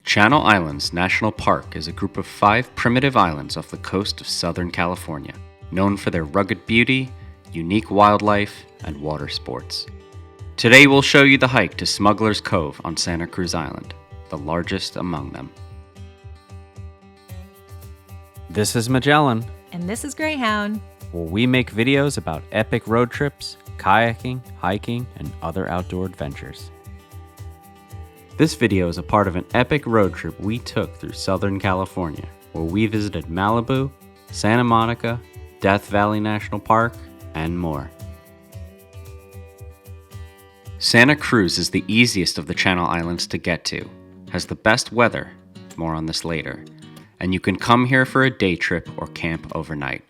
Channel Islands National Park is a group of 5 primitive islands off the coast of Southern California, known for their rugged beauty, unique wildlife, and water sports. Today we'll show you the hike to Smuggler's Cove on Santa Cruz Island, the largest among them. This is Magellan, And this is Greyhound. where we make videos about epic road trips, kayaking, hiking, and other outdoor adventures. This video is a part of an epic road trip we took through Southern California, where we visited Malibu, Santa Monica, Death Valley National Park, and more. Santa Cruz is the easiest of the Channel Islands to get to, has the best weather, more on this later, and you can come here for a day trip or camp overnight.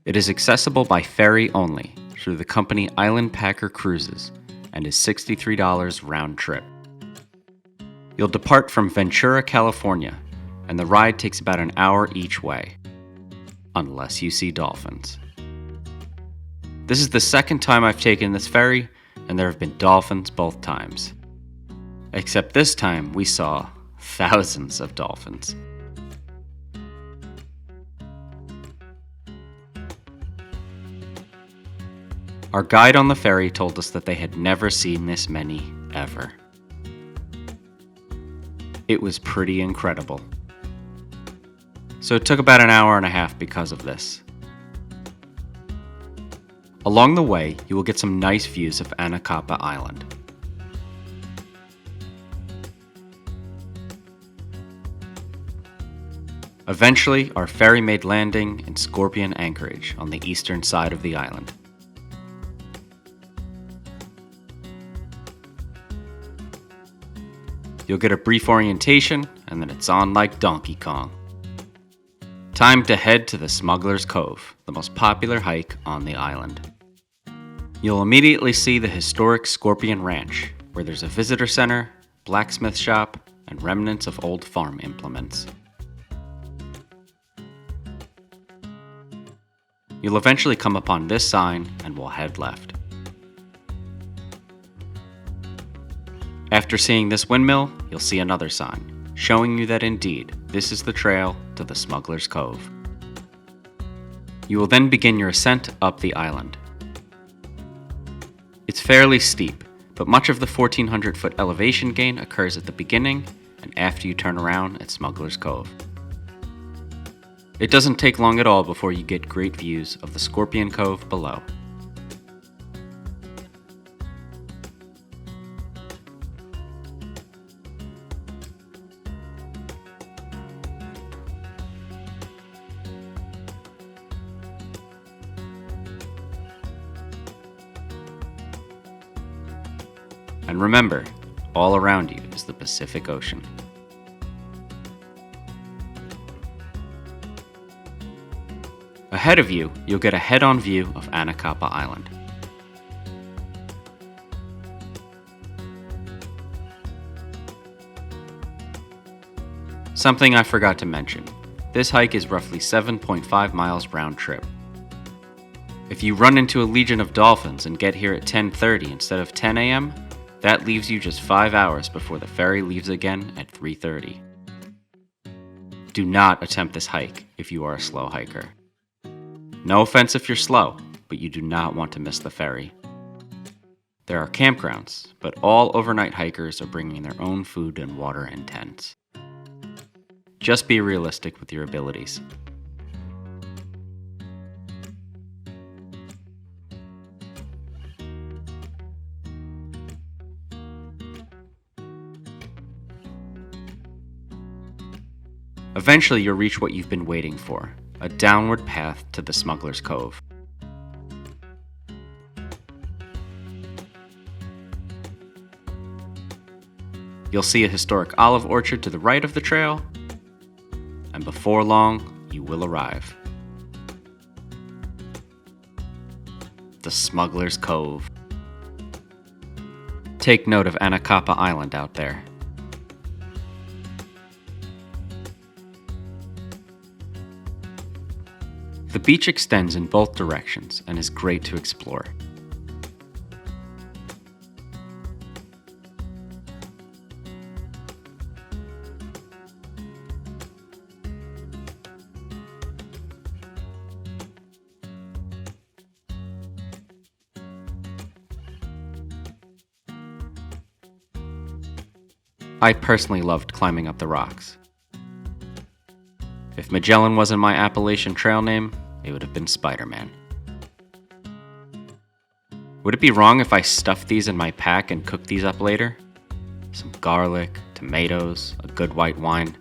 It is accessible by ferry only through the company Island Packer Cruises and is $63 round trip. You'll depart from Ventura, California, and the ride takes about an hour each way, unless you see dolphins. This is the second time I've taken this ferry, and there have been dolphins both times. Except this time we saw thousands of dolphins. Our guide on the ferry told us that they had never seen this many, ever. It was pretty incredible. So it took about an hour and a half because of this. Along the way, you will get some nice views of Anacapa Island. Eventually, our ferry made landing in Scorpion Anchorage on the eastern side of the island. You'll get a brief orientation, and then it's on like Donkey Kong. Time to head to the Smuggler's Cove, the most popular hike on the island. You'll immediately see the historic Scorpion Ranch, where there's a visitor center, blacksmith shop, and remnants of old farm implements. You'll eventually come upon this sign, and we'll head left. After seeing this windmill, you'll see another sign, showing you that indeed, this is the trail to the Smuggler's Cove. You will then begin your ascent up the island. It's fairly steep, but much of the 1,400-foot elevation gain occurs at the beginning and after you turn around at Smuggler's Cove. It doesn't take long at all before you get great views of the Scorpion Cove below. And remember, all around you is the Pacific Ocean. Ahead of you, you'll get a head-on view of Anacapa Island. Something I forgot to mention. This hike is roughly 7.5 miles round trip. If you run into a legion of dolphins and get here at 10:30 instead of 10 a.m., that leaves you just 5 hours before the ferry leaves again at 3:30. Do not attempt this hike if you are a slow hiker. No offense if you're slow, but you do not want to miss the ferry. There are campgrounds, but all overnight hikers are bringing their own food and water in tents. Just be realistic with your abilities. Eventually, you'll reach what you've been waiting for, a downward path to the Smuggler's Cove. You'll see a historic olive orchard to the right of the trail, and before long, you will arrive. The Smuggler's Cove. Take note of Anacapa Island out there. The beach extends in both directions and is great to explore. I personally loved climbing up the rocks. If Magellan wasn't my Appalachian Trail name, it would have been Spider-Man. Would it be wrong if I stuffed these in my pack and cooked these up later? Some garlic, tomatoes, a good white wine.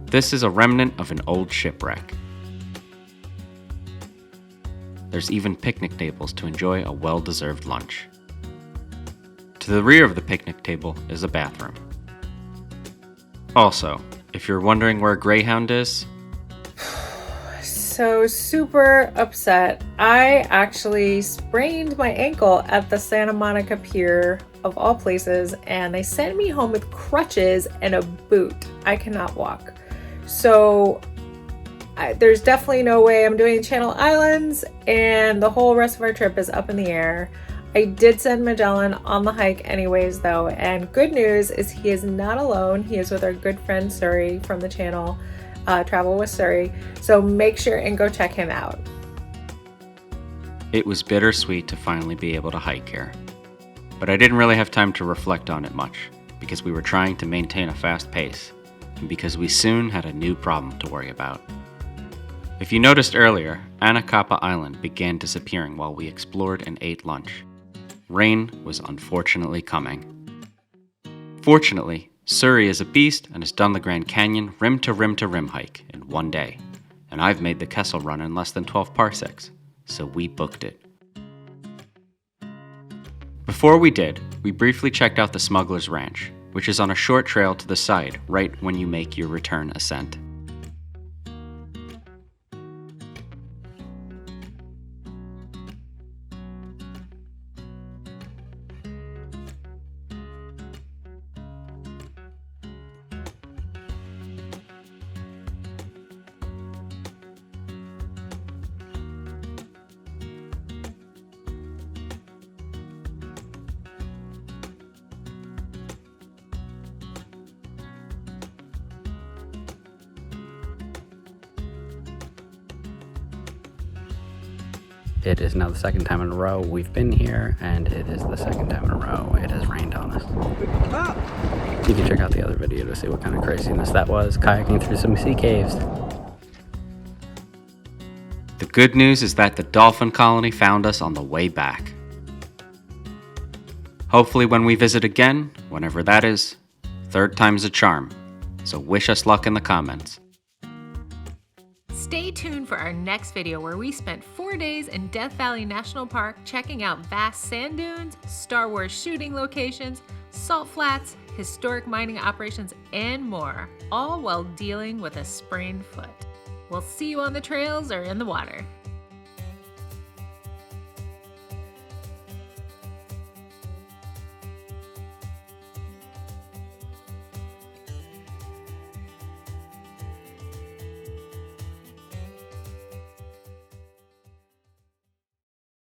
This is a remnant of an old shipwreck. There's even picnic tables to enjoy a well-deserved lunch. To the rear of the picnic table is a bathroom. Also, if you're wondering where Greyhound is... So super upset. I actually sprained my ankle at the Santa Monica Pier, of all places, and they sent me home with crutches and a boot. I cannot walk. So there's definitely no way I'm doing Channel Islands, and the whole rest of our trip is up in the air. I did send Magellan on the hike anyways though, and good news is he is not alone. He is with our good friend Suri from the channel, Travel with Suri, so make sure and go check him out. It was bittersweet to finally be able to hike here, but I didn't really have time to reflect on it much because we were trying to maintain a fast pace and because we soon had a new problem to worry about. If you noticed earlier, Anacapa Island began disappearing while we explored and ate lunch. Rain was unfortunately coming. Fortunately, Suri is a beast and has done the Grand Canyon rim to rim hike in one day, and I've made the Kessel run in less than 12 parsecs, so we booked it. Before we did, we briefly checked out the Smuggler's Ranch, which is on a short trail to the side right when you make your return ascent. It is now the second time in a row we've been here, and it is the second time in a row it has rained on us. You can check out the other video to see what kind of craziness that was, kayaking through some sea caves. The good news is that the dolphin colony found us on the way back. Hopefully when we visit again, whenever that is, third time's a charm, so wish us luck in the comments. Stay tuned for our next video where we spent 4 days in Death Valley National Park checking out vast sand dunes, Star Wars shooting locations, salt flats, historic mining operations, and more, all while dealing with a sprained foot. We'll see you on the trails or in the water.